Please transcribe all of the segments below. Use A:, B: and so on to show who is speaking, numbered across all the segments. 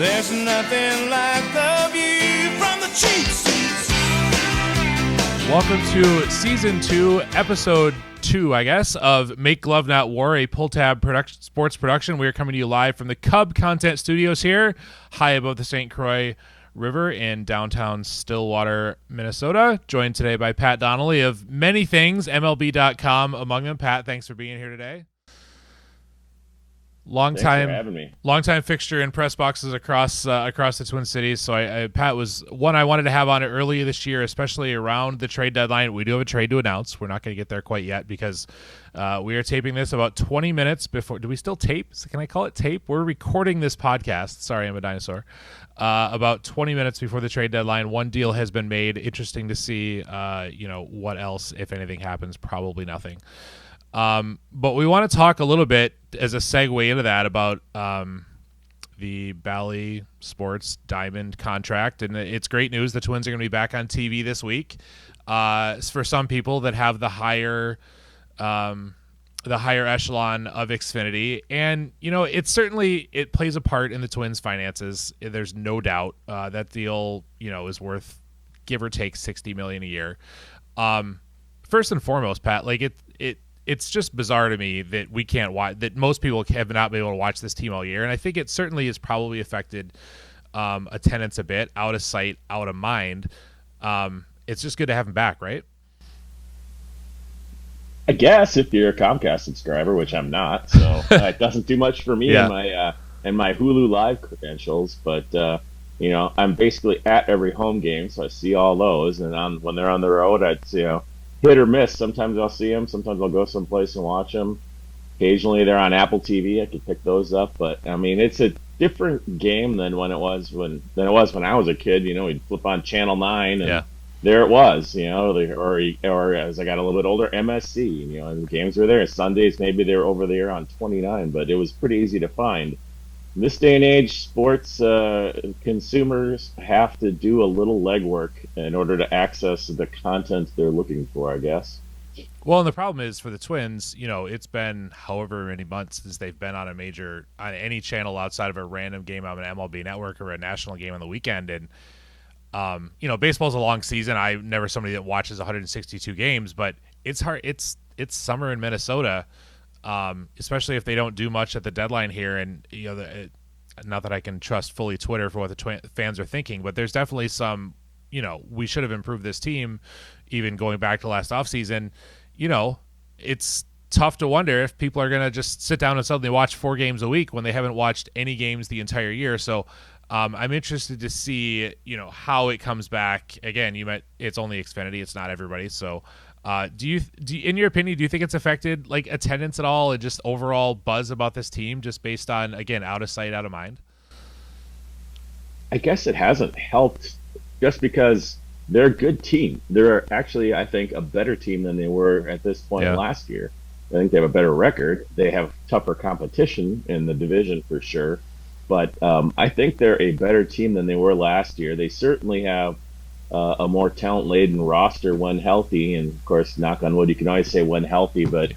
A: There's nothing like the view from the cheap seats.
B: Welcome to Season 2, Episode 2, I guess, of Make Love Not War, a Pull Tab sports production. We are coming to you live from the Cub Content Studios here, high above the St. Croix River in downtown Stillwater, Minnesota. Joined today by Pat Donnelly of many things, MLB.com among them. Pat, thanks for being here today.
C: Thanks for having me.
B: Long-time fixture in press boxes across the Twin Cities. So Pat was one I wanted to have on it earlier this year, especially around the trade deadline. We do have a trade to announce. We're not going to get there quite yet because we are taping this about 20 minutes before. Do we still tape? So can I call it tape? We're recording this podcast. Sorry, I'm a dinosaur. About 20 minutes before the trade deadline. One deal has been made. Interesting to see, what else, if anything happens. Probably nothing. But we want to talk a little bit as a segue into that about the Bally Sports Diamond contract, and it's great news. The Twins are going to be back on TV this week. For some people that have the higher echelon of Xfinity, and it plays a part in the Twins' finances. There's no doubt that deal is worth give or take $60 million a year. First and foremost, Pat, it's just bizarre to me that we can't watch, that most people have not been able to watch this team all year. And I think it certainly has probably affected attendance a bit, out of sight, out of mind. It's just good to have him back, right?
C: I guess if you're a Comcast subscriber, which I'm not, so it doesn't do much for me and my Hulu Live credentials. But I'm basically at every home game, so I see all those. And when they're on the road, I'd hit or miss. Sometimes I'll see them. Sometimes I'll go someplace and watch them. Occasionally they're on Apple TV. I could pick those up. But I mean, it's a different game than when I was a kid. We'd flip on Channel 9 and there it was. Or as I got a little bit older, MSC. And the games were there. Sundays maybe they were over there on 29, but it was pretty easy to find. In this day and age, sports consumers have to do a little legwork in order to access the content they're looking for, I guess.
B: Well, and the problem is for the Twins, it's been however many months since they've been on any channel outside of a random game on an MLB network or a national game on the weekend. And, baseball's a long season. I'm never somebody that watches 162 games, but it's hard. It's summer in Minnesota. Especially if they don't do much at the deadline here, and not that I can trust fully Twitter for what the fans are thinking, but there's definitely some, we should have improved this team, even going back to last offseason. It's tough to wonder if people are going to just sit down and suddenly watch 4 games a week when they haven't watched any games the entire year. So I'm interested to see, how it comes back. Again, it's only Xfinity, it's not everybody, so. Do you, in your opinion, do you think it's affected attendance at all and just overall buzz about this team just based on, again, out of sight, out of mind?
C: I guess it hasn't helped just because they're a good team. They're actually, I think, a better team than they were at this point last year. I think they have a better record. They have tougher competition in the division for sure. But I think they're a better team than they were last year. They certainly have a more talent-laden roster when healthy, and of course, knock on wood, you can always say when healthy, but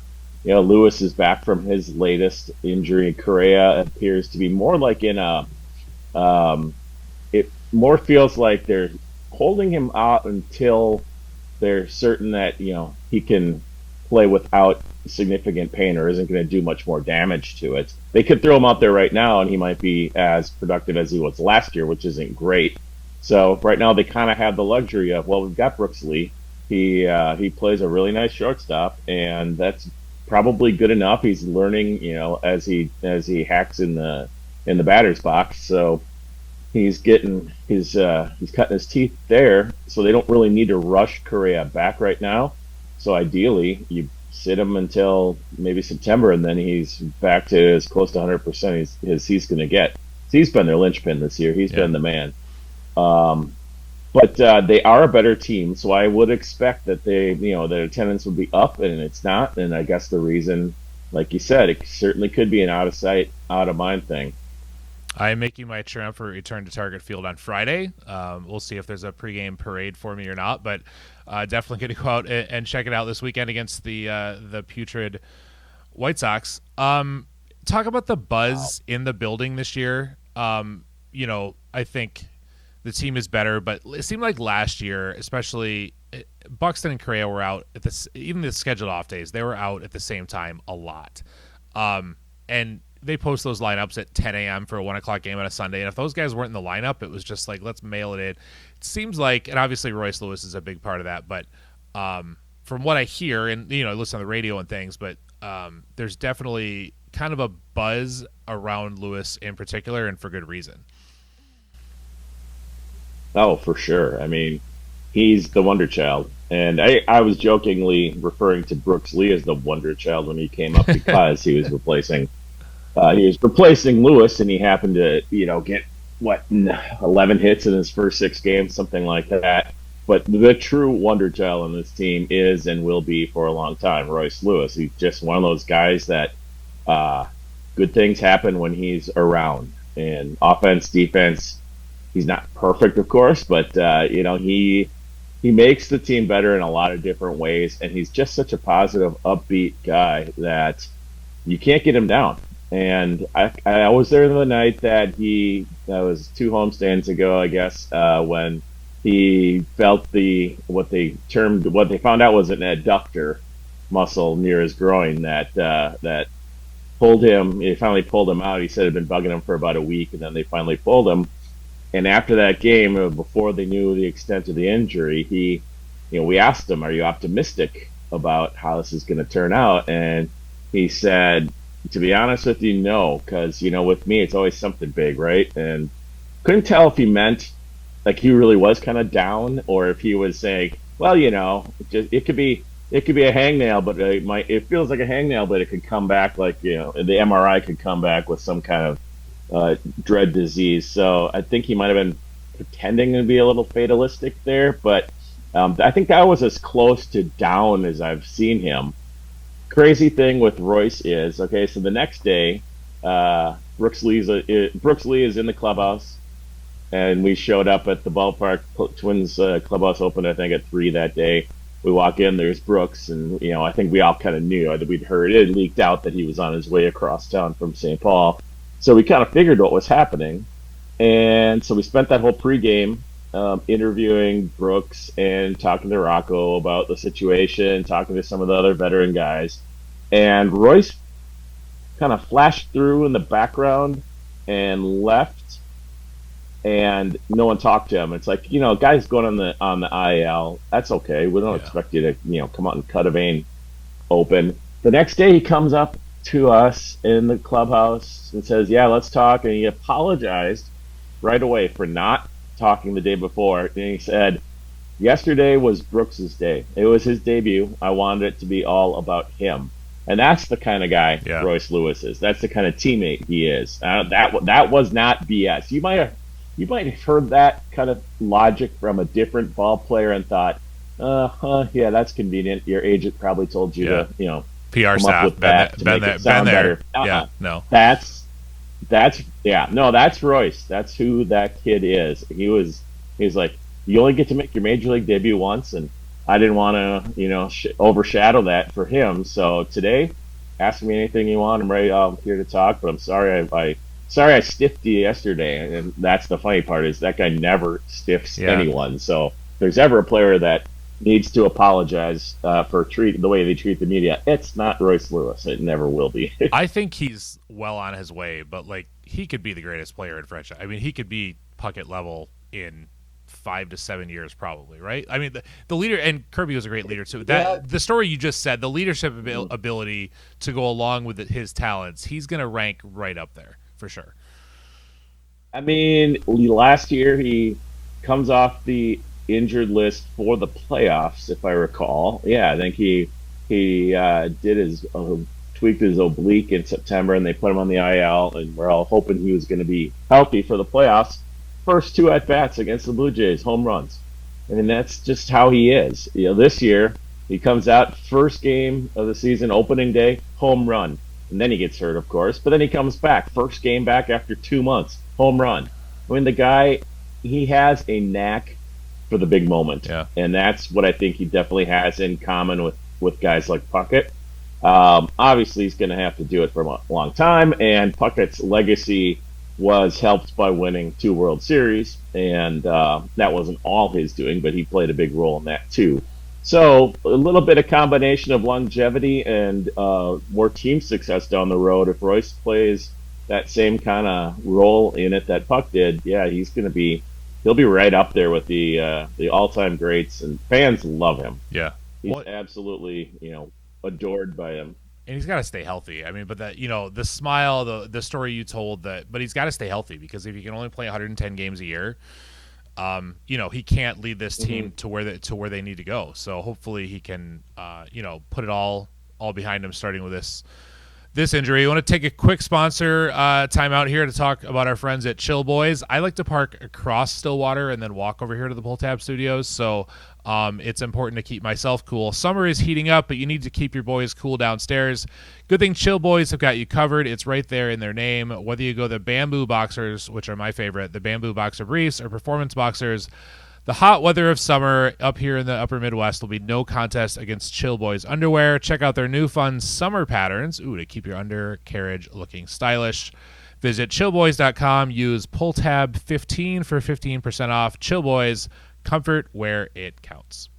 C: Lewis is back from his latest injury. Correa appears to be more like it more feels like they're holding him out until they're certain that he can play without significant pain or isn't going to do much more damage to it. They could throw him out there right now and he might be as productive as he was last year, which isn't great. So right now they kind of have the luxury of, we've got Brooks Lee. He plays a really nice shortstop, and that's probably good enough. He's learning, as he hacks in the batter's box. So he's getting he's cutting his teeth there. So they don't really need to rush Correa back right now. So ideally, you sit him until maybe September, and then he's back to as close to 100% as he's going to get. So he's been their linchpin this year. He's been the man. But they are a better team, so I would expect that their attendance would be up, and it's not. And I guess the reason, like you said, it certainly could be an out of sight, out of mind thing.
B: I am making my triumphant return to Target Field on Friday. We'll see if there's a pregame parade for me or not, but definitely going to go out and check it out this weekend against the putrid White Sox. Talk about the buzz in the building this year. I think the team is better, but it seemed like last year, especially Buxton and Correa were out at this, even the scheduled off days, they were out at the same time a lot. And they post those lineups at 10 a.m. for a 1 o'clock game on a Sunday. And if those guys weren't in the lineup, it was just like, let's mail it in. It seems like, and obviously Royce Lewis is a big part of that, but from what I hear, and, I listen on the radio and things, but there's definitely kind of a buzz around Lewis in particular, and for good reason.
C: Oh, for sure. I mean, he's the wonder child. And I was jokingly referring to Brooks Lee as the wonder child when he came up because he was replacing Lewis, and he happened to, get 11 hits in his first 6 games, something like that. But the true wonder child on this team is and will be for a long time Royce Lewis. He's just one of those guys that good things happen when he's around. And offense, defense, he's not perfect, of course, but he makes the team better in a lot of different ways, and he's just such a positive, upbeat guy that you can't get him down. And I was there the night that was 2 homestands ago, I guess, when he felt what they found out was an adductor muscle near his groin that pulled him. He finally pulled him out. He said it had been bugging him for about a week, and then they finally pulled him. And after that game, before they knew the extent of the injury, we asked him, "Are you optimistic about how this is going to turn out?" And he said, "To be honest with you, no, because with me, it's always something big, right?" And couldn't tell if he meant like he really was kind of down, or if he was saying, "Well, it could be a hangnail, but it feels like a hangnail, but it could come back like the MRI could come back with some kind of dread disease." So I think he might have been pretending to be a little fatalistic there, but I think that was as close to down as I've seen him. Crazy thing with Royce is, okay, so the next day, Brooks Lee is in the clubhouse, and we showed up at the ballpark. Twins clubhouse opened, I think, at 3 that day. We walk in, there's Brooks, and I think we all kind of knew that we'd heard it leaked out that he was on his way across town from St. Paul. So we kind of figured what was happening, and so we spent that whole pregame interviewing Brooks and talking to Rocco about the situation, talking to some of the other veteran guys, and Royce kind of flashed through in the background and left, and no one talked to him. It's like, guys going on the IL, that's okay. We don't expect you to come out and cut a vein open. The next day he comes up to us in the clubhouse and says, "Yeah, let's talk." And he apologized right away for not talking the day before. And he said, "Yesterday was Brooks's day. It was his debut. I wanted it to be all about him." And that's the kind of guy Royce Lewis is. That's the kind of teammate he is. That was not BS. You might have heard that kind of logic from a different ball player and thought, yeah, that's convenient. Your agent probably told you to,
B: PR staff, been there. Yeah, no.
C: That's Royce. That's who that kid is. He was like, you only get to make your major league debut once, and I didn't want to, overshadow that for him. So today, ask me anything you want. I'm here to talk, but I'm sorry I stiffed you yesterday. And that's the funny part, is that guy never stiffs anyone. So if there's ever a player that needs to apologize for the way they treat the media, it's not Royce Lewis. It never will be.
B: I think he's well on his way, but he could be the greatest player in franchise. I mean, he could be Puckett level in 5 to 7 years, probably, right? I mean, the leader, and Kerby was a great leader too. The story you just said, the leadership ability to go along with his talents, he's going to rank right up there for sure.
C: I mean, last year he comes off the injured list for the playoffs, if I recall. Yeah, I think he did his tweaked his oblique in September, and they put him on the IL, and we're all hoping he was going to be healthy for the playoffs. First 2 at bats against the Blue Jays, home runs. I mean, that's just how he is. This year he comes out first game of the season, opening day, home run, and then he gets hurt, of course. But then he comes back, first game back after 2 months, home run. I mean, the guy, he has a knack for the big moment, and that's what I think he definitely has in common with guys like Puckett. Obviously, he's going to have to do it for a long time, and Puckett's legacy was helped by winning 2 World Series, and that wasn't all his doing, but he played a big role in that too. So a little bit of combination of longevity and more team success down the road. If Royce plays that same kind of role in it that Puck did, yeah, he'll be right up there with the all-time greats, and fans love him.
B: Yeah.
C: He's absolutely, adored by him.
B: And he's got to stay healthy. I mean, but that, the smile, the story you told, but he's got to stay healthy, because if he can only play 110 games a year, he can't lead this team to where they need to go. So hopefully he can, put it all behind him, starting with this injury. You want to take a quick sponsor time out here to talk about our friends at Chill Boys. I like to park across Stillwater and then walk over here to the Pull Tab Studios, so it's important to keep myself cool. Summer is heating up, but you need to keep your boys cool downstairs. Good thing Chill Boys have got you covered. It's right there in their name. Whether you go the Bamboo Boxers, which are my favorite, the Bamboo Boxer Briefs, or Performance Boxers, the hot weather of summer up here in the upper Midwest will be no contest against Chill Boys underwear. Check out their new fun summer patterns, to keep your undercarriage looking stylish. Visit chillboys.com. Use PullTab15 for 15% off. Chill Boys, comfort where it counts.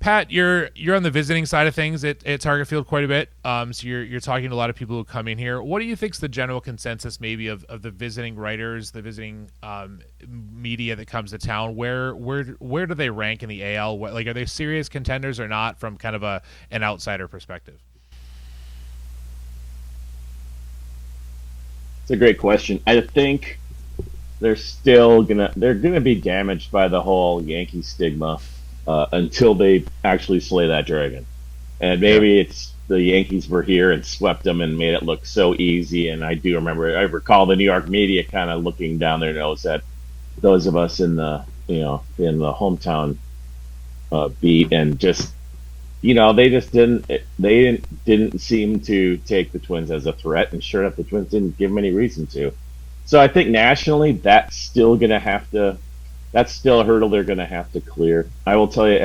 B: Pat, you're on the visiting side of things at Target Field quite a bit. So you're talking to a lot of people who come in here. What do you think's the general consensus maybe of the visiting writers, the visiting media that comes to town? Where do they rank in the AL? Are they serious contenders or not, from kind of an outsider perspective?
C: It's a great question. I think they're gonna be damaged by the whole Yankee stigma until they actually slay that dragon. And maybe it's the Yankees were here and swept them and made it look so easy. And I recall the New York media kind of looking down their nose at those of us in the hometown beat, and just they didn't seem to take the Twins as a threat, and sure enough, the Twins didn't give them any reason to. So I think nationally, that's still a hurdle they're going to have to clear. I will tell you,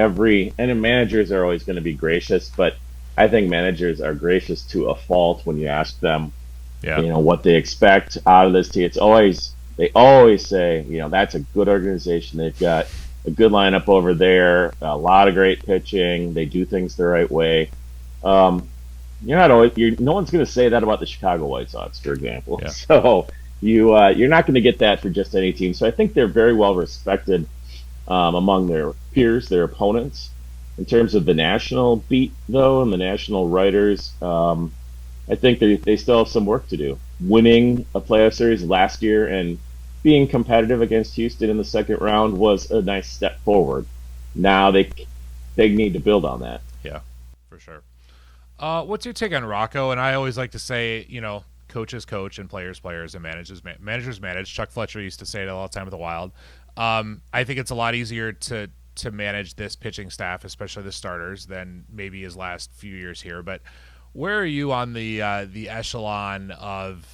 C: and managers are always going to be gracious, but I think managers are gracious to a fault when you ask them, what they expect out of this team. They always say, that's a good organization. They've got a good lineup over there, a lot of great pitching. They do things the right way. No one's going to say that about the Chicago White Sox, for example. Yeah. So you're not going to get that for just any team. So I think they're very well respected among their peers, their opponents. In terms of the national beat, though, and the national writers, I think they still have some work to do. Winning a playoff series last year and being competitive against Houston in the second round was a nice step forward. Now they need to build on that.
B: Yeah, for sure. What's your take on Rocco? And I always like to say, coaches coach and players and managers manage. Chuck Fletcher used to say it all the time with the Wild. I think it's a lot easier to manage this pitching staff, especially the starters, than maybe his last few years here. But where are you on the echelon of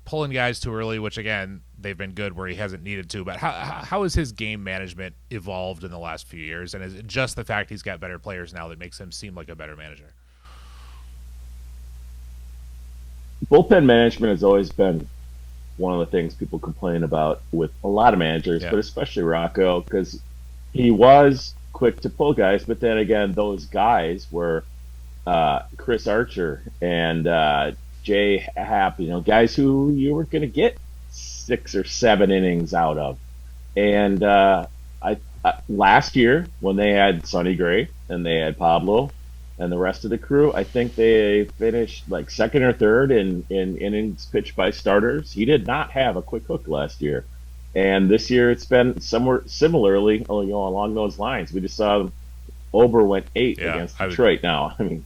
B: pulling guys too early, which again they've been good where he hasn't needed to, but how has his game management evolved in the last few years, and is it just the fact he's got better players now that makes him seem like a better manager?
C: Bullpen management has always been one of the things people complain about with a lot of managers, but especially Rocco, because he was quick to pull guys, but then again, those guys were Chris Archer and Jay Happ, guys who you were going to get 6 or 7 innings out of. And last year, when they had Sonny Gray and they had Pablo and the rest of the crew, I think they finished like second or third in innings pitched by starters. He did not have a quick hook last year. And this year it's been somewhere similarly, along those lines. We just saw Ober went 8 against Detroit now. I mean,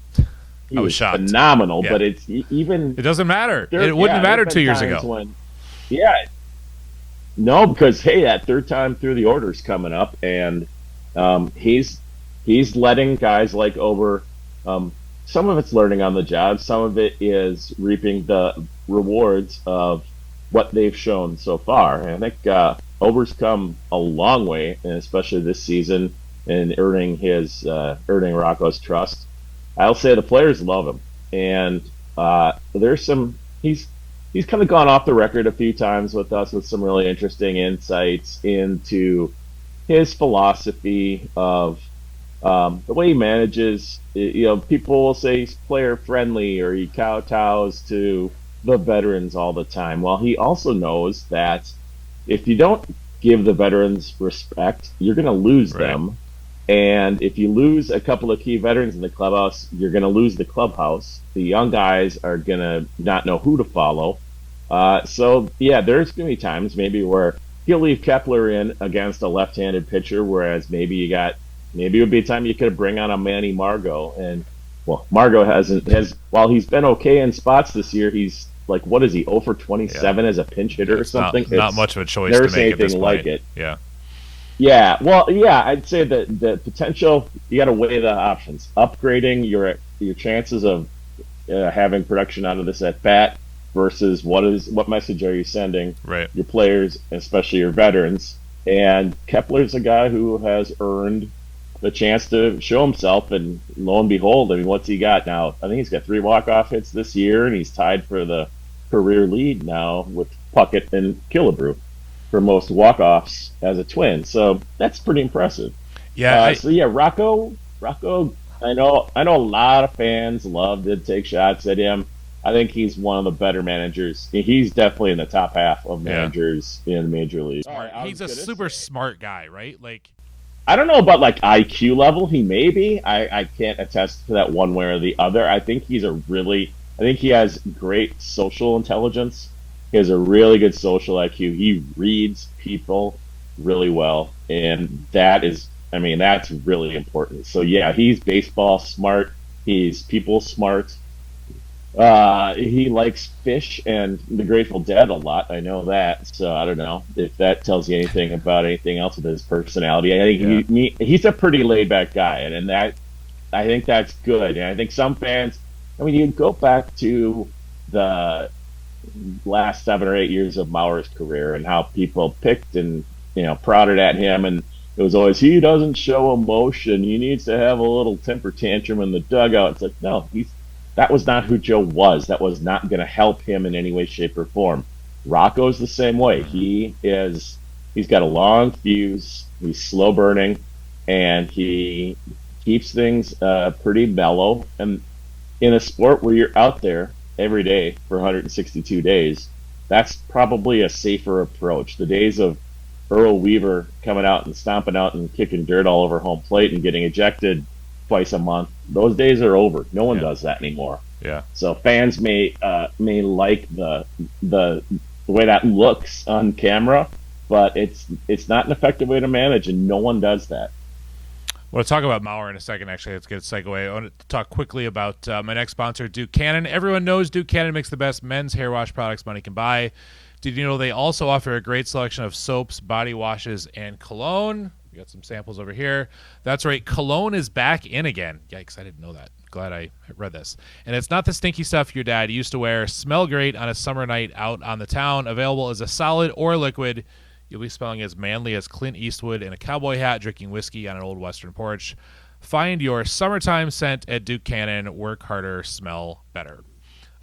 C: he was shocked. Phenomenal, but it's even...
B: It doesn't matter. It wouldn't have mattered 2 years ago.
C: No, because, hey, that third time through the order's coming up, and he's letting guys like Ober... some of it's learning on the job. Some of it is reaping the rewards of what they've shown so far. And I think Ober's come a long way, and especially this season, in earning Rocco's trust. I'll say the players love him, and he's kind of gone off the record a few times with us with some really interesting insights into his philosophy of the way he manages. People will say he's player friendly or he kowtows to the veterans all the time. Well, he also knows that if you don't give the veterans respect, you're going to lose them. And if you lose a couple of key veterans in the clubhouse, you're going to lose the clubhouse. The young guys are going to not know who to follow. So, yeah, there's going to be times maybe where he'll leave Kepler in against a left-handed pitcher, whereas maybe it would be a time you could bring on a Manny Margot. And, well, Margot while he's been okay in spots this year, he's like, what is he, 0 for 27 as a pinch hitter or something?
B: Not much of a choice to make at this point.
C: Like it.
B: Yeah.
C: Yeah, well, yeah, I'd say that the potential, you got to weigh the options. Upgrading your chances of having production out of this at bat versus what message are you sending your players, especially your veterans. And Kepler's a guy who has earned the chance to show himself, and lo and behold, I mean, what's he got now? I think he's got 3 walk-off hits this year, and he's tied for the career lead now with Puckett and Killebrew for most walk-offs as a Twin. So that's pretty impressive.
B: Yeah.
C: Rocco, I know a lot of fans love to take shots at him. I think he's one of the better managers. He's definitely in the top half of managers in the major league.
B: He's a super smart guy, right? Like,
C: I don't know about like IQ level. He may be. I can't attest to that one way or the other. I think he has great social intelligence. He has a really good social IQ. He reads people really well, and that's really important. So yeah, he's baseball smart. He's people smart. He likes Fish and the Grateful Dead a lot. I know that. So I don't know if that tells you anything about anything else with his personality. I think he's a pretty laid back guy, and that I think that's good. And I think some fans, you go back to the last 7 or 8 years of Mauer's career and how people picked and prodded at him, and it was always, he doesn't show emotion, he needs to have a little temper tantrum in the dugout. It's like, no, that was not who Joe was. That was not going to help him in any way, shape, or form. Rocco's the same way. He's got a long fuse, he's slow burning, and he keeps things pretty mellow. And in a sport where you're out there every day for 162 days, that's probably a safer approach. The days of Earl Weaver coming out and stomping out and kicking dirt all over home plate and getting ejected twice a month, those days are over. No one does that anymore.
B: Yeah.
C: So fans may like the way that looks on camera, but it's not an effective way to manage, and no one does that.
B: We'll talk about Mauer in a second, actually. Let's get a segue. I want to talk quickly about my next sponsor, Duke Cannon. Everyone knows Duke Cannon makes the best men's hair wash products money can buy. Did you know they also offer a great selection of soaps, body washes, and cologne? We got some samples over here. That's right. Cologne is back in again. Yikes, I didn't know that. Glad I read this. And it's not the stinky stuff your dad used to wear. Smell great on a summer night out on the town. Available as a solid or liquid. You'll be smelling as manly as Clint Eastwood in a cowboy hat, drinking whiskey on an old western porch. Find your summertime scent at Duke Cannon. Work harder, smell better.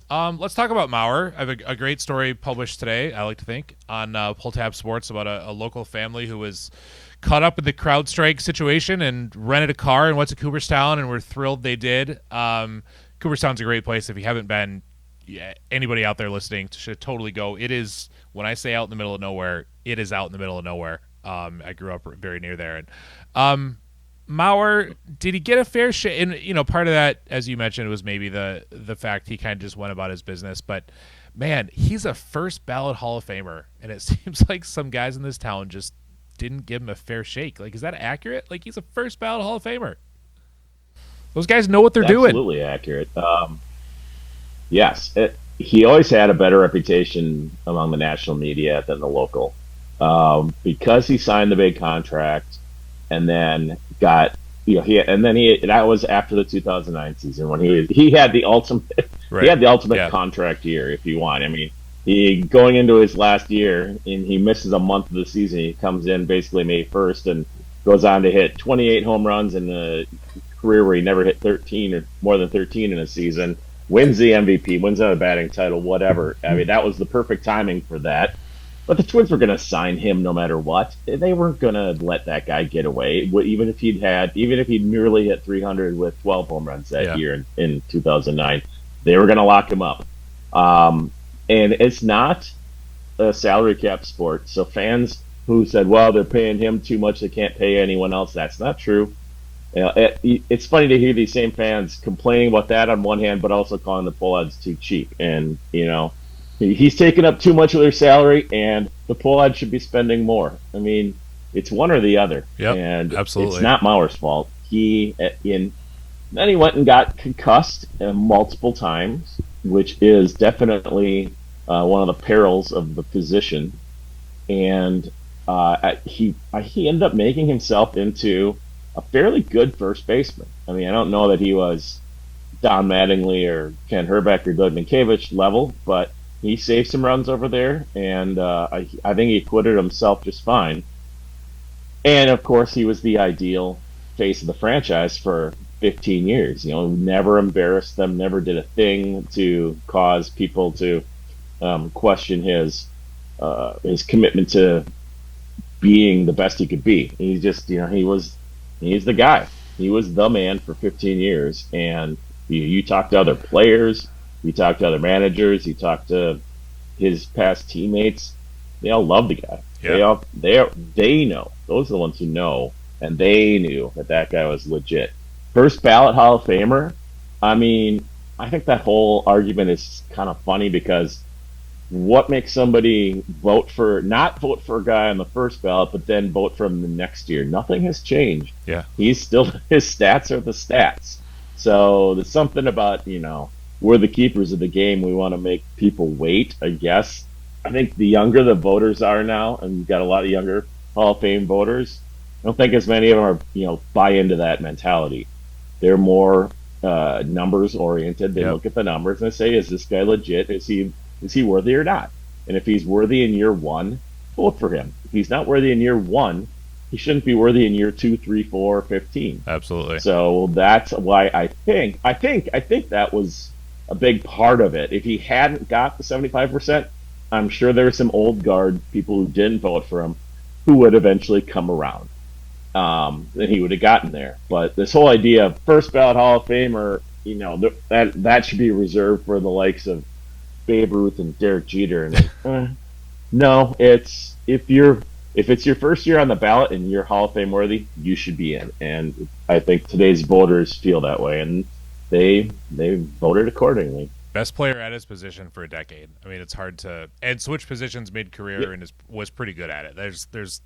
B: Let's talk about Mauer. I have a great story published today, I like to think, on Pull Tab Sports about a local family who was caught up in the CrowdStrike situation and rented a car and went to Cooperstown, and we're thrilled they did. Cooperstown's a great place. If you haven't been, anybody out there listening should totally go. It is, when I say out in the middle of nowhere, it is out in the middle of nowhere. I grew up very near there. And Mauer, did he get a fair share? And part of that, as you mentioned, was maybe the fact he kind of just went about his business. But man, he's a first ballot Hall of Famer, and it seems like some guys in this town just didn't give him a fair shake. Like, is that accurate? Like, he's a first ballot Hall of Famer. Those guys know what they're doing.
C: Absolutely accurate. Yes, he always had a better reputation among the national media than the local, because he signed the big contract, and then got that was after the 2009 season when he had the ultimate contract year, if you want. I mean, he going into his last year and he misses a month of the season. He comes in basically May 1st and goes on to hit 28 home runs in a career where he never hit 13 or more than 13 in a season. wins the MVP, wins another batting title, whatever. I mean, that was the perfect timing for that. But the Twins were going to sign him no matter what. They weren't going to let that guy get away, even if he'd merely hit 300 with 12 home runs that year in 2009. They were going to lock him up. And it's not a salary cap sport. So fans who said, well, they're paying him too much, they can't pay anyone else, that's not true. It's funny to hear these same fans complaining about that on one hand, but also calling the Pollads too cheap. And, he's taking up too much of their salary, and the Pollads should be spending more. I mean, it's one or the other.
B: Yep,
C: and
B: absolutely.
C: It's not Mauer's fault. Then he went and got concussed multiple times, which is definitely one of the perils of the position. And he ended up making himself into a fairly good first baseman. I mean, I don't know that he was Don Mattingly or Ken Hrbek or Doug Minkiewicz level, but he saved some runs over there, and I think he acquitted himself just fine. And of course, he was the ideal face of the franchise for 15 years. Never embarrassed them, never did a thing to cause people to question his commitment to being the best he could be. He just, he's the guy. He was the man for 15 years, and you talk to other players, you talk to other managers, you talk to his past teammates. They all love the guy. Yeah. They know. Those are the ones who know, and they knew that guy was legit. First ballot Hall of Famer. I mean, I think that whole argument is kind of funny because what makes somebody not vote for a guy on the first ballot, but then vote for him the next year? Nothing has changed.
B: Yeah.
C: His stats are the stats. So there's something about, we're the keepers of the game. We want to make people wait, I guess. I think the younger the voters are now, and you've got a lot of younger Hall of Fame voters, I don't think as many of them are, buy into that mentality. They're more numbers oriented. They look at the numbers and they say, is this guy legit? Is he worthy or not? And if he's worthy in year one, vote for him. If he's not worthy in year one, he shouldn't be worthy in year 2, 3, 4, 15.
B: Absolutely.
C: So that's why I think that was a big part of it. If he hadn't got the 75%, I'm sure there were some old guard people who didn't vote for him who would eventually come around. And he would have gotten there. But this whole idea of first ballot Hall of Famer, that should be reserved for the likes of Babe Ruth and Derek Jeter. And no, if it's your first year on the ballot and you're Hall of Fame worthy, you should be in. And I think today's voters feel that way, and they voted accordingly.
B: Best player at his position for a decade. I mean, it's hard to and switch positions mid-career and was pretty good at it.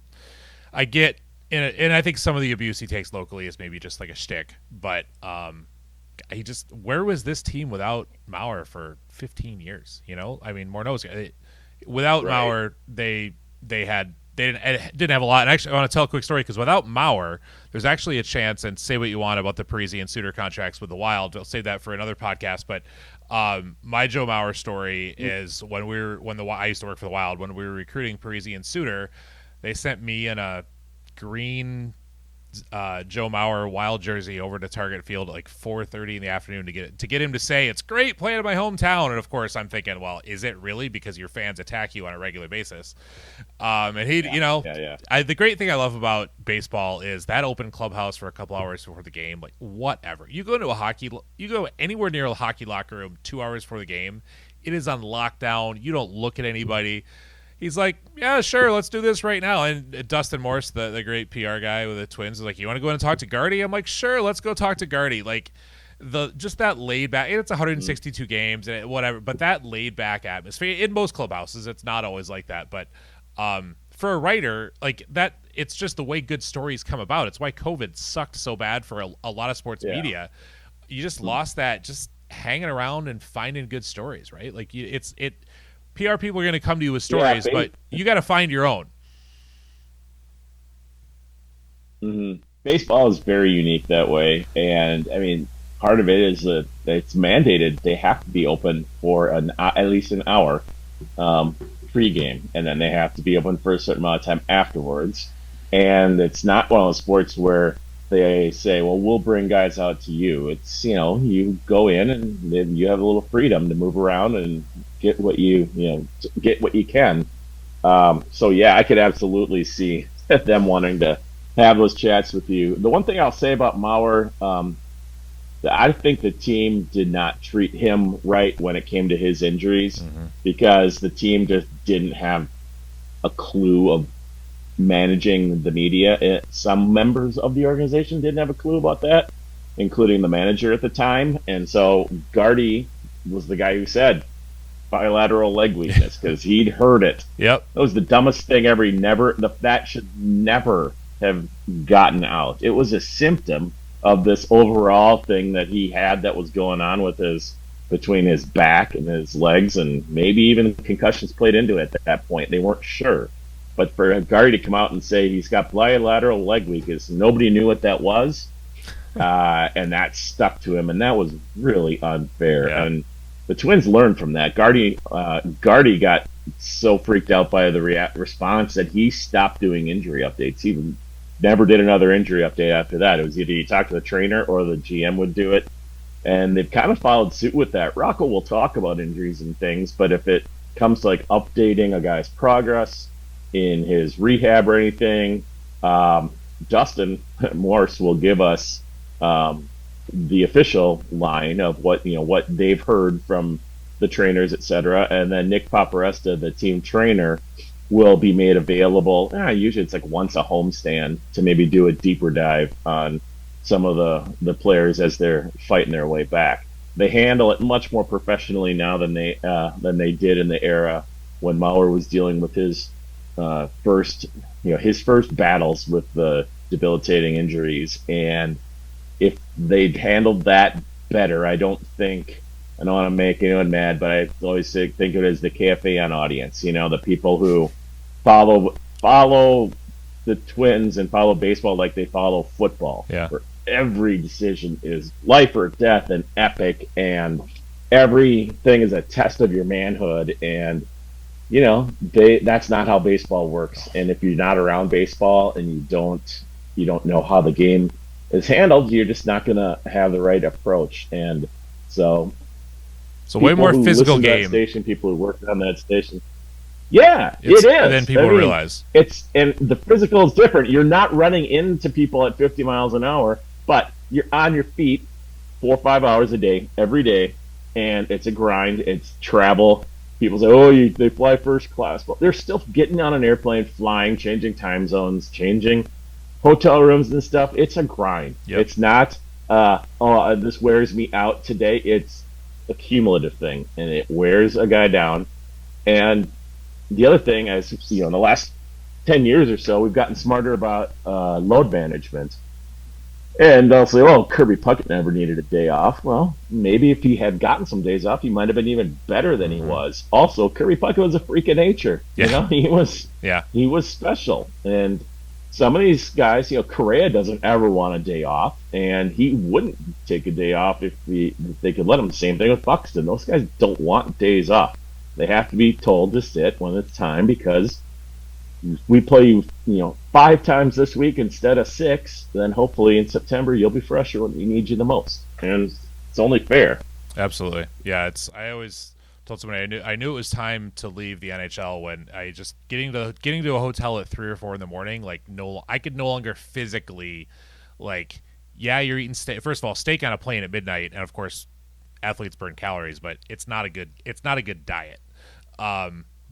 B: I get, and I think some of the abuse he takes locally is maybe just like a shtick, but where was this team without Mauer for 15 years? I mean, Morneau's without Mauer, they didn't have a lot. And actually, I want to tell a quick story because without Mauer, there's actually a chance. And say what you want about the Parisi and Suter contracts with the Wild. I'll save that for another podcast. But my Joe Mauer story is I used to work for the Wild when we were recruiting Parisi and Suter. They sent me in a green Joe Mauer Wild jersey over to Target Field at like 4:30 in the afternoon to get him to say it's great playing in my hometown. And of course I'm thinking, well, is it really? Because your fans attack you on a regular basis. And he, the great thing I love about baseball is that open clubhouse for a couple hours before the game. Like whatever, you go anywhere near a hockey locker room 2 hours before the game, it is on lockdown. You don't look at anybody. He's like, yeah, sure, let's do this right now. And Dustin Morse, the great PR guy with the Twins, is like, you want to go in and talk to Gardy? I'm like, sure, let's go talk to Gardy. Like, just that laid back. It's 162 games and whatever, but that laid back atmosphere in most clubhouses, it's not always like that. But for a writer like that, it's just the way good stories come about. It's why COVID sucked so bad for a lot of sports media. You just lost that just hanging around and finding good stories, right? Like PR people are going to come to you with stories, but you got to find your own.
C: Mm-hmm. Baseball is very unique that way, and I mean, part of it is that it's mandated they have to be open for at least an hour pregame, and then they have to be open for a certain amount of time afterwards. And it's not one of those sports where they say, well, we'll bring guys out to you. It's, you go in and then you have a little freedom to move around and get what get what you can. So yeah, I could absolutely see them wanting to have those chats with you. The one thing I'll say about Mauer, I think the team did not treat him right when it came to his injuries because the team just didn't have a clue of managing the media. Some members of the organization didn't have a clue about that, including the manager at the time. And so Gardy was the guy who said bilateral leg weakness because he'd heard it.
B: Yep.
C: That was the dumbest thing ever. That should never have gotten out. It was a symptom of this overall thing that he had that was going on with between his back and his legs, and maybe even concussions played into it at that point. They weren't sure. But for Gardy to come out and say he's got bilateral leg weakness, nobody knew what that was, and that stuck to him, and that was really unfair.
B: Yeah.
C: And the Twins learned from that. Gardy got so freaked out by the response that he stopped doing injury updates. He never did another injury update after that. It was either you talk to the trainer or the GM would do it, and they've kind of followed suit with that. Rocco will talk about injuries and things, but if it comes to like updating a guy's progress in his rehab or anything, Justin Morse will give us the official line of what they've heard from the trainers, etc. And then Nick Paparesta, the team trainer, will be made available. Usually it's like once a homestand to maybe do a deeper dive on some of the players as they're fighting their way back. They handle it much more professionally now than they did in the era when Mauer was dealing with his first battles with the debilitating injuries. And if they'd handled that better, I don't want to make anyone mad, but I always think of it as the KFAN audience. The people who follow the Twins and follow baseball like they follow football.
B: Yeah.
C: Where every decision is life or death and epic, and everything is a test of your manhood. And that's not how baseball works. And if you're not around baseball and you don't know how the game is handled, you're just not going to have the right approach. And so
B: it's a way more physical game.
C: That station, people who work on that station. Yeah, it is.
B: And then people realize
C: and the physical is different. You're not running into people at 50 miles an hour, but you're on your feet 4 or 5 hours a day, every day, and it's a grind. It's travel. People say, they fly first class. Well, they're still getting on an airplane, flying, changing time zones, changing hotel rooms and stuff. It's a grind.
B: Yep.
C: It's not, this wears me out today. It's a cumulative thing, and it wears a guy down. And the other thing is, in the last 10 years or so, we've gotten smarter about load management. And they'll say, Kerby Puckett never needed a day off. Well, maybe if he had gotten some days off, he might have been even better than he was. Also, Kerby Puckett was a freak of nature.
B: Yeah.
C: He was special. And some of these guys, Correa doesn't ever want a day off, and he wouldn't take a day off if they could let him. Same thing with Buxton. Those guys don't want days off. They have to be told to sit when it's time, because we play you 5 times this week instead of 6, then hopefully in September you'll be fresher when we need you the most. And it's only fair.
B: Absolutely. Yeah, I always told somebody I knew it was time to leave the NHL when I just getting to a hotel at 3 or 4 in the morning, I could no longer physically, you're eating steak. First of all, steak on a plane at midnight, and of course athletes burn calories, but it's not a good diet.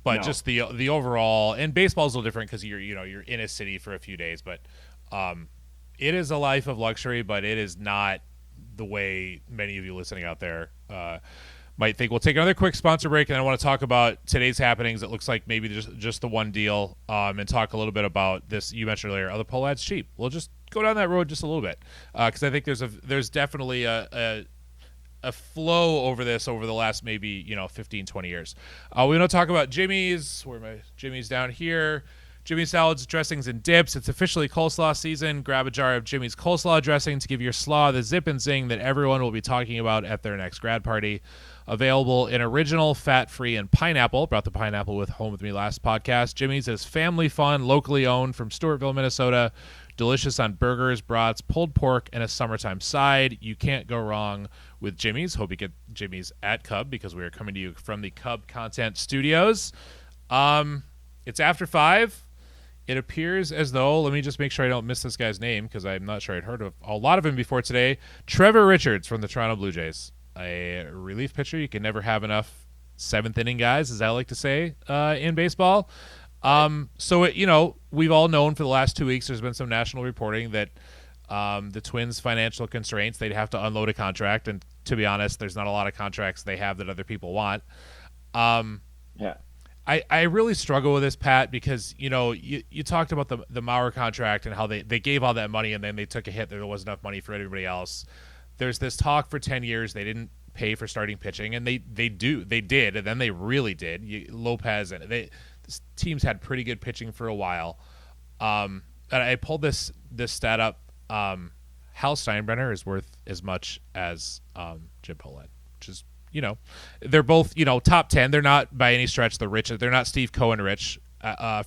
B: But no. Just the overall, and baseball is a little different because you're in a city for a few days, but it is a life of luxury, but it is not the way many of you listening out there might think. We'll take another quick sponsor break, and I want to talk about today's happenings. It looks like maybe just the one deal, and talk a little bit about this. You mentioned earlier, the pole ad's cheap. We'll just go down that road just a little bit, because I think there's definitely a flow over this over the last maybe 15-20 years. We want to talk about Jimmy's. Jimmy's down here. Jimmy's Salads, Dressings, and Dips. It's officially coleslaw season. Grab a jar of Jimmy's coleslaw dressing to give your slaw the zip and zing that everyone will be talking about at their next grad party. Available in original, fat-free, and pineapple. Brought the pineapple with home with me last podcast. Jimmy's is family fun, locally owned from Stewartville, Minnesota. Delicious on burgers, brats, pulled pork, and a summertime side. You can't go wrong with Jimmy's. Hope you get Jimmy's at Cub because we are coming to you from the Cub Content Studios. It's after 5. It appears as though, let me just make sure I don't miss this guy's name because I'm not sure I'd heard of a lot of him before today. Trevor Richards from the Toronto Blue Jays. A relief pitcher. You can never have enough seventh inning guys, as I like to say, in baseball. So, we've all known for the last 2 weeks there's been some national reporting that the Twins' financial constraints, they'd have to unload a contract. And to be honest, there's not a lot of contracts they have that other people want.
C: Yeah.
B: I really struggle with this, Pat, because, you talked about the W.A.R. contract and how they gave all that money and then they took a hit. There wasn't enough money for everybody else. There's this talk for 10 years they didn't pay for starting pitching, and they did, and then they really did. Lopez and this teams had pretty good pitching for a while. And I pulled this stat up. Hal Steinbrenner is worth as much as Jim Polet, which is, they're both, top 10. They're not by any stretch the richest. They're not Steve Cohen rich,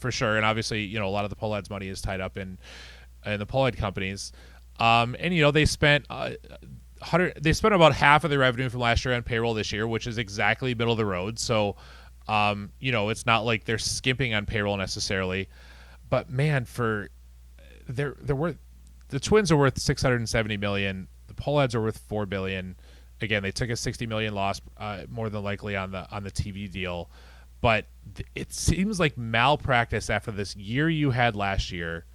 B: for sure. And obviously, a lot of the Polet's money is tied up in the Polet companies. And they spent about half of their revenue from last year on payroll this year, which is exactly middle of the road. So, it's not like they're skimping on payroll necessarily. But man, they're worth, the Twins are worth $670 million. The Polleds are worth $4 billion. Again, they took a $60 million loss, more than likely on the TV deal. But it seems like malpractice after this year you had last year.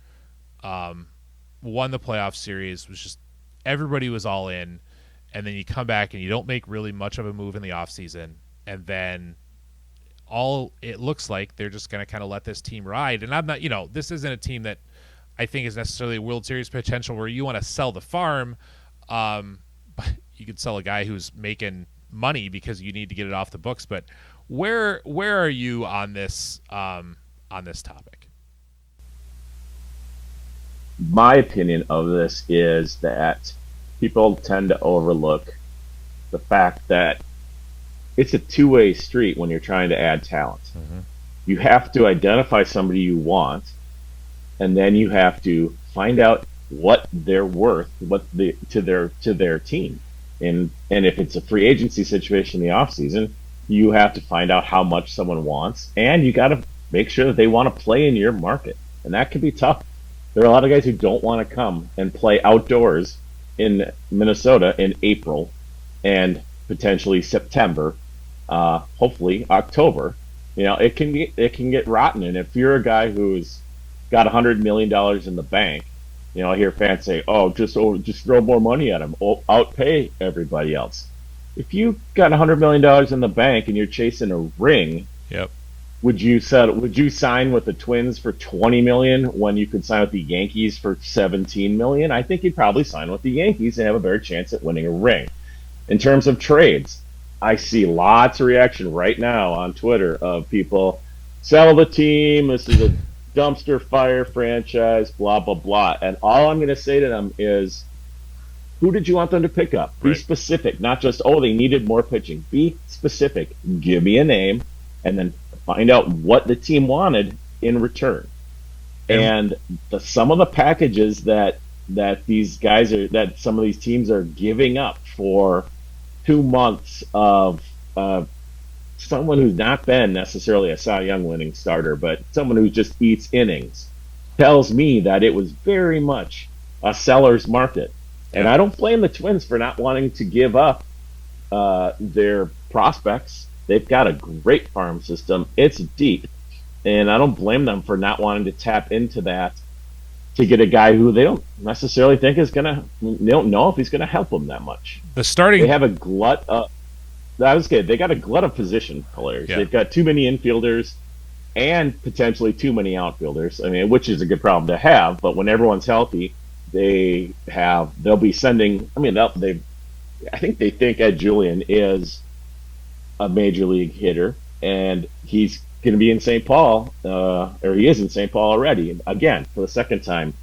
B: Won the playoff series, was just everybody was all in, and then you come back and you don't make really much of a move in the offseason, and then all it looks like they're just going to kind of let this team ride. And I'm not, this isn't a team that I think is necessarily a World Series potential where you want to sell the farm, but you could sell a guy who's making money because you need to get it off the books. But where are you on this topic?
C: My opinion of this is that people tend to overlook the fact that it's a two-way street when you're trying to add talent. Mm-hmm. You have to identify somebody you want, and then you have to find out what they're worth, to their team. And if it's a free agency situation in the offseason, you have to find out how much someone wants, and you got to make sure that they want to play in your market. And that can be tough. There are a lot of guys who don't want to come and play outdoors in Minnesota in April and potentially September, hopefully October. It can get rotten. And if you're a guy who's got $100 million in the bank, I hear fans say, just throw more money at him, outpay everybody else. If you got $100 million in the bank and you're chasing a ring,
B: yep.
C: Would you sign with the Twins for $20 million when you could sign with the Yankees for $17 million? I think you'd probably sign with the Yankees and have a better chance at winning a ring. In terms of trades, I see lots of reaction right now on Twitter of people, sell the team, this is a dumpster fire franchise, blah, blah, blah. And all I'm going to say to them is, who did you want them to pick up? Be specific, not just, they needed more pitching. Be specific. Give me a name, and then find out what the team wanted in return. And some of the packages that these guys that some of these teams are giving up for 2 months of someone who's not been necessarily a Cy Young winning starter, but someone who just eats innings, tells me that it was very much a seller's market. And I don't blame the Twins for not wanting to give up their prospects. They've got a great farm system. It's deep. And I don't blame them for not wanting to tap into that to get a guy who they don't necessarily think is going to, they don't know if he's going to help them that much. They have a glut of, they got a glut of position players. Yeah. They've got too many infielders and potentially too many outfielders. I mean, which is a good problem to have, but when everyone's healthy, they'll be sending, I think they think Ed Julian is a major league hitter, and he's going to be in St. Paul, or he is in St. Paul already, again, for the second time.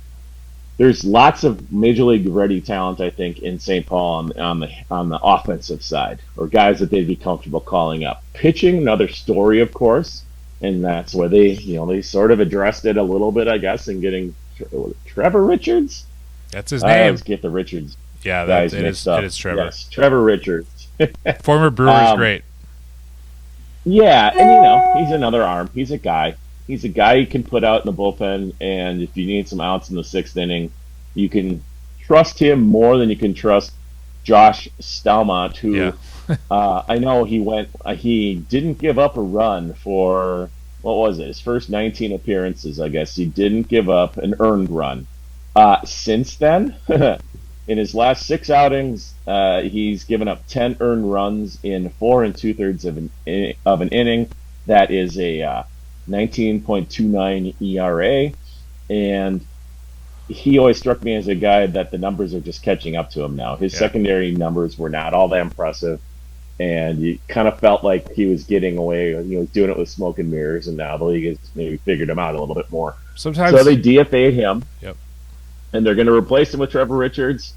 C: There's lots of major league ready talent, I think, in St. Paul on the offensive side, or guys that they'd be comfortable calling up. Pitching, another story, of course, and that's where they sort of addressed it a little bit, I guess, in getting Trevor Richards.
B: That's his
C: I
B: name.
C: always get the Richards
B: Yeah,
C: guys
B: it
C: mixed
B: is.
C: up.
B: It is Trevor.
C: Yes, Trevor Richards.
B: Former Brewers great.
C: Yeah, and he's another arm. He's a guy. He's a guy you can put out in the bullpen, and if you need some outs in the sixth inning, you can trust him more than you can trust Josh Stalmont, who I know he didn't give up a run for, what was it, his first 19 appearances, I guess. He didn't give up an earned run. Since then, in his last 6 outings, he's given up 10 earned runs in 4 2/3 of an inning. That is a 19.29 ERA, and he always struck me as a guy that the numbers are just catching up to him now. His secondary numbers were not all that impressive, and you kind of felt like he was getting away. He was doing it with smoke and mirrors, and now the league has maybe figured him out a little bit more.
B: Sometimes,
C: so they DFA'd him.
B: Yep.
C: And they're going to replace him with Trevor Richards.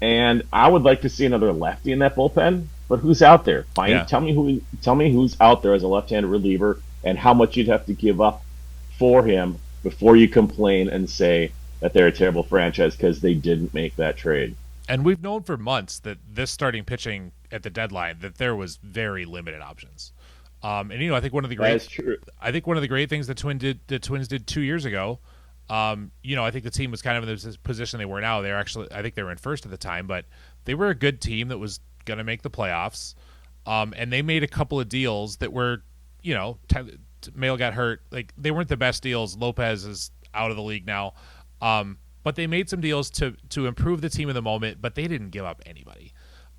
C: And I would like to see another lefty in that bullpen. But who's out there? Tell me who's out there as a left-handed reliever, and how much you'd have to give up for him before you complain and say that they're a terrible franchise because they didn't make that trade.
B: And we've known for months that this starting pitching at the deadline, that there was very limited options. And I think one of the great things the Twins did 2 years ago. I think the team was kind of in this position they were now. I think they were in first at the time, but they were a good team that was going to make the playoffs. And they made a couple of deals that were, Mail got hurt. Like, they weren't the best deals. Lopez is out of the league now. But they made some deals to improve the team in the moment, but they didn't give up anybody.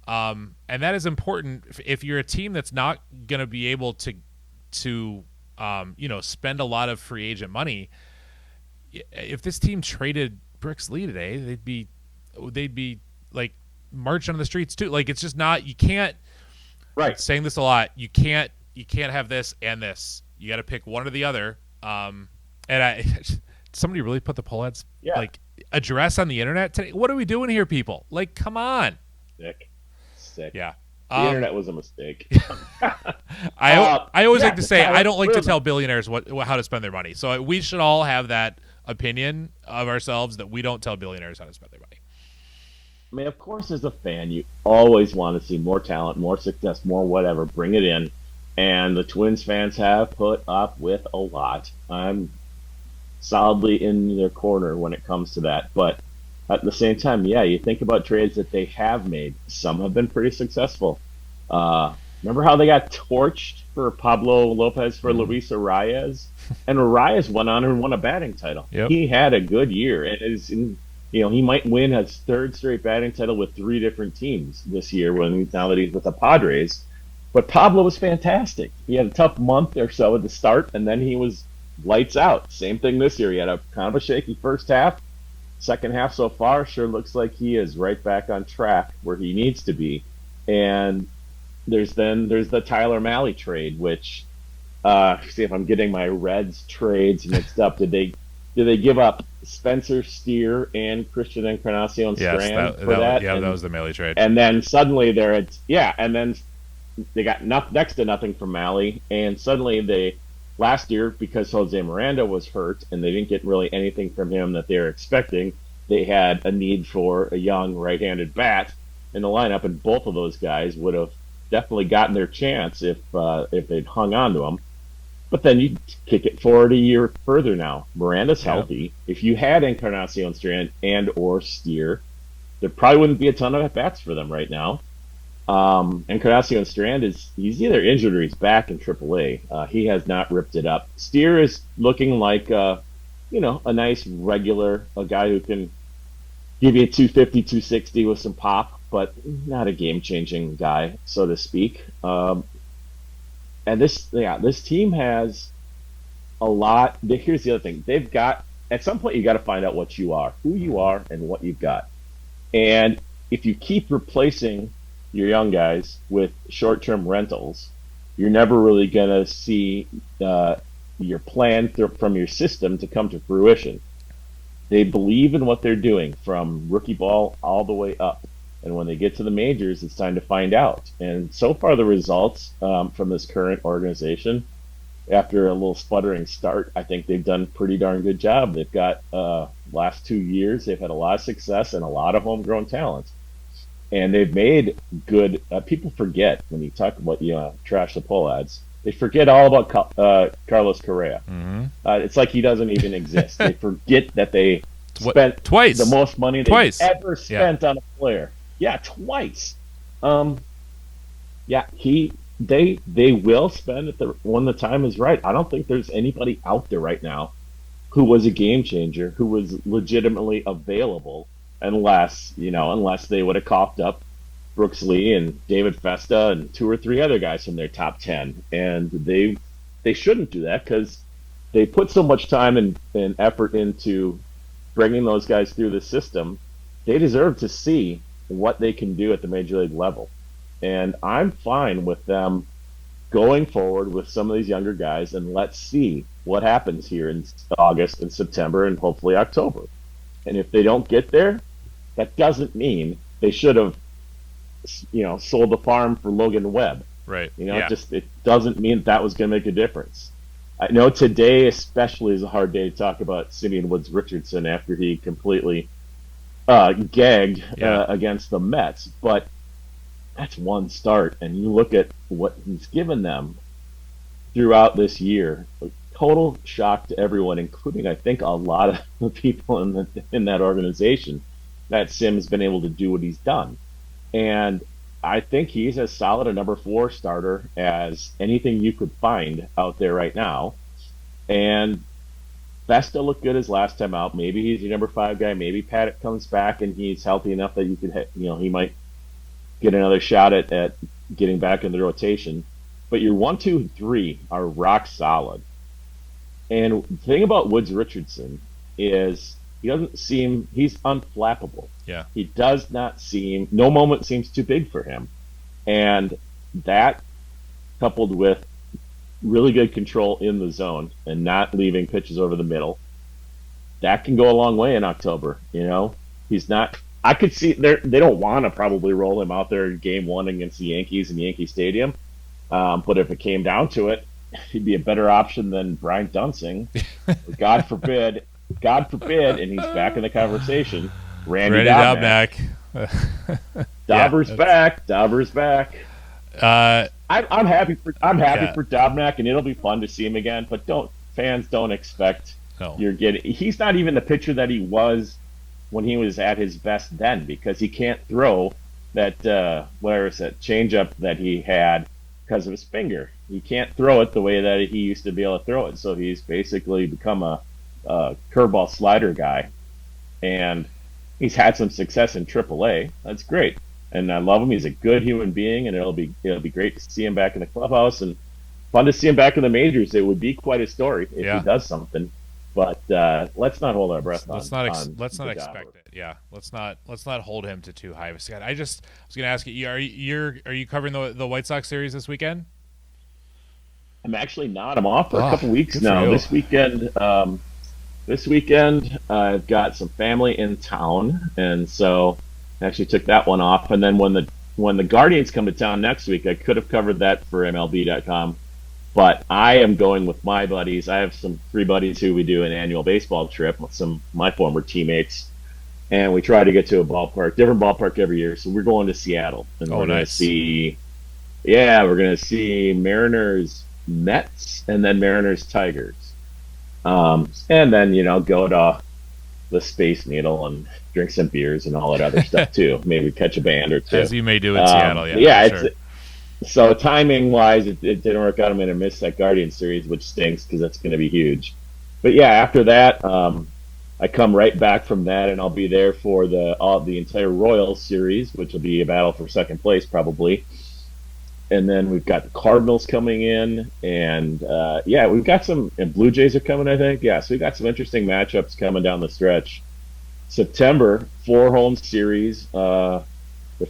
B: And that is important if you're a team that's not going to be able to spend a lot of free agent money. If this team traded Brooks Lee today, they'd be like marching on the streets too. Like, it's just not. You can't. Right. Saying this a lot. You can't have this and this. You got to pick one or the other. Somebody really put the poll ads address on the internet today. What are we doing here, people? Like, come on.
C: Sick.
B: Yeah.
C: The internet was a mistake.
B: I always like to say I don't like to tell billionaires how to spend their money. So we should all have that opinion of ourselves that we don't tell billionaires how to spend their money.
C: I mean, of course, as a fan, you always want to see more talent, more success, more whatever. Bring it in. And the Twins fans have put up with a lot. I'm solidly in their corner when it comes to that. But at the same time, you think about trades that they have made. Some have been pretty successful. Remember how they got torched for Pablo Lopez for Luis Arias? And Arias went on and won a batting title.
B: Yep.
C: He had a good year. And he might win his third straight batting title with 3 different teams this year now that he's with the Padres. But Pablo was fantastic. He had a tough month or so at the start, and then he was lights out. Same thing this year. He had a kind of a shaky first half. Second half so far sure looks like he is right back on track where he needs to be. And there's the Tyler Mahle trade, which see if I'm getting my Reds trades mixed up. Did they give up Spencer Steer and Christian Encarnacion Strand for that?
B: Yeah, that was the Mahle trade.
C: And then suddenly and then they got next to nothing from Mahle, and suddenly last year, because Jose Miranda was hurt and they didn't get really anything from him that they were expecting, they had a need for a young right-handed bat in the lineup, and both of those guys would have definitely gotten their chance if they'd hung on to him. But then you kick it forward a year further now. Miranda's healthy. If you had Encarnacion Strand and or Steer, there probably wouldn't be a ton of at-bats for them right now. Encarnacion Strand he's either injured or he's back in AAA. He has not ripped it up. Steer is looking like a nice regular, a guy who can give you 250, 260 with some pop, but not a game-changing guy, so to speak. And this team has a lot. Here's the other thing. They've got, at some point, you got to find out what you are, who you are, and what you've got. And if you keep replacing your young guys with short-term rentals, you're never really going to see your plan from your system to come to fruition. They believe in what they're doing from rookie ball all the way up. And when they get to the majors, it's time to find out. And so far, the results from this current organization, after a little sputtering start, I think they've done a pretty darn good job. They've got last 2 years, they've had a lot of success and a lot of homegrown talent. And they've made good. People forget when you talk about trash the poll ads. They forget all about Carlos Correa.
B: Mm-hmm.
C: It's like he doesn't even exist. They forget that they spent
B: twice
C: the most money they've ever spent on a player. Yeah, twice. Yeah, they will spend it when the time is right. I don't think there's anybody out there right now who was a game changer, who was legitimately available, unless they would have coughed up Brooks Lee and David Festa and 2 or 3 other guys from their top 10. And they shouldn't do that because they put so much time and effort into bringing those guys through the system. They deserve to see what they can do at the major league level. And I'm fine with them going forward with some of these younger guys, and let's see what happens here in August and September and hopefully October. And if they don't get there, that doesn't mean they should have sold the farm for Logan Webb.
B: Right.
C: It doesn't mean that was going to make a difference. I know today especially is a hard day to talk about Simeon Woods Richardson after he completely gagged against the Mets, but that's one start, and you look at what he's given them throughout this year. A total shock to everyone, including I think a lot of the people in that organization, that Sim's been able to do what he's done. And I think he's as solid a number 4 starter as anything you could find out there right now. And Vesta looked good his last time out. Maybe he's your number 5 guy. Maybe Puckett comes back and he's healthy enough that you could, he might get another shot at getting back in the rotation. But your 1, 2, and 3 are rock solid. And the thing about Woods Richardson is he's unflappable.
B: Yeah.
C: He does not no moment seems too big for him. And that, coupled with really good control in the zone and not leaving pitches over the middle, that can go a long way in October. He's not. I could see they don't want to probably roll him out there in Game 1 against the Yankees in Yankee Stadium, but if it came down to it, he'd be a better option than Brian Dunsing. God forbid, and he's back in the conversation. Randy Dobnak. Dauber's back. I'm happy for Dobnak, and it'll be fun to see him again. But fans don't expect he's not even the pitcher that he was when he was at his best then, because he can't throw that changeup that he had because of his finger. He can't throw it the way that he used to be able to throw it. So he's basically become a curveball slider guy, and he's had some success in AAA. That's great, and I love him. He's a good human being, and it'll be great to see him back in the clubhouse and fun to see him back in the majors. It would be quite a story if he does something. But let's not hold our breath.
B: Let's not expect it. Yeah, let's not hold him to too high of a scale. I was going to ask you, are you covering the White Sox series this weekend?
C: I'm actually not. I'm off for a couple weeks now. This weekend I've got some family in town, and so I actually took that one off. And then when the Guardians come to town next week, I could have covered that for MLB.com. But I am going with my buddies. I have 3 buddies who we do an annual baseball trip with some of my former teammates, and we try to get to a different ballpark every year. So we're going to Seattle, and we're going to see Mariners Mets, and then Mariners Tigers, and then go to the Space Needle and drink some beers and all that other stuff too. Maybe catch a band or 2,
B: as you may do in Seattle.
C: Sure. So timing-wise, it didn't work out. I'm going to miss that Guardian series, which stinks because that's going to be huge. But yeah, after that, I come right back from that, and I'll be there for the entire Royals series, which will be a battle for second place probably. And then we've got the Cardinals coming in, and we've got and Blue Jays are coming, I think. Yeah, so we've got some interesting matchups coming down the stretch. September, 4 home series. The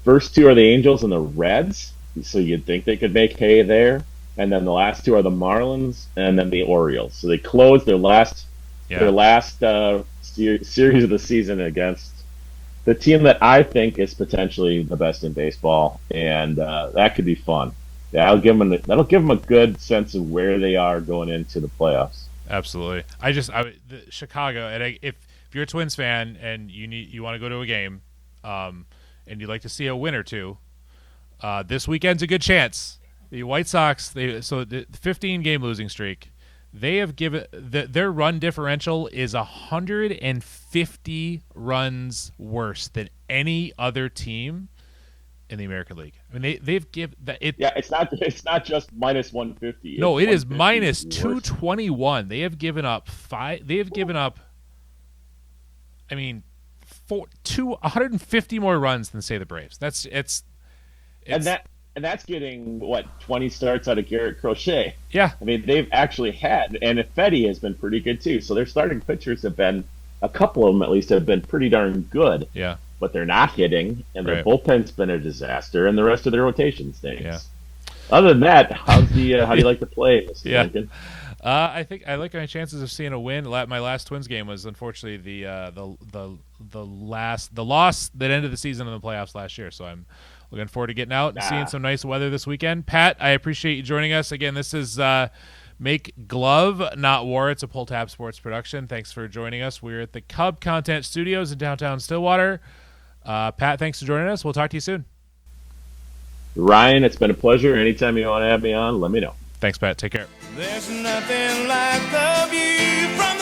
C: first 2 are the Angels and the Reds. So you'd think they could make hay there. and then the last two are the Marlins and then the Orioles. So they closed their last series of the season against the team that I think is potentially the best in baseball, and that could be fun. Yeah, that'll give them a good sense of where they are going into the playoffs.
B: Absolutely. Chicago, and if you're a Twins fan and you want to go to a game, and you'd like to see a win or two, this weekend's a good chance. The White Sox, the 15-game losing streak, they have given their run differential is 150 runs worse than any other team in the American League. I mean, they've given that it.
C: Yeah, it's not just minus 150.
B: No, it is minus 221. They have given up five. They have given up. I mean, 150 more runs than say the Braves.
C: And that's getting, 20 starts out of Garrett Crochet.
B: Yeah.
C: I mean, they've actually had, and Fetty has been pretty good too. So their starting pitchers have been, a couple of them at least, have been pretty darn good.
B: Yeah. But
C: they're not hitting, and their bullpen's been a disaster, and the rest of their rotation stinks.
B: Yeah.
C: Other than that, how do you like to play, Mr.
B: Yeah.
C: Lincoln?
B: I think I like my chances of seeing a win. My last Twins game was unfortunately the loss that ended the season in the playoffs last year. So I'm looking forward to getting out and seeing some nice weather this weekend. Pat, I appreciate you joining us again. This is Make Glove, Not War. It's a Pull Tab Sports production. Thanks for joining us. We're at the Cub Content Studios in downtown Stillwater. Pat, thanks for joining us. We'll talk to you soon.
C: Ryan, it's been a pleasure. Anytime you want to have me on, let me know.
B: Thanks, Pat. Take care.
A: There's nothing like the view from the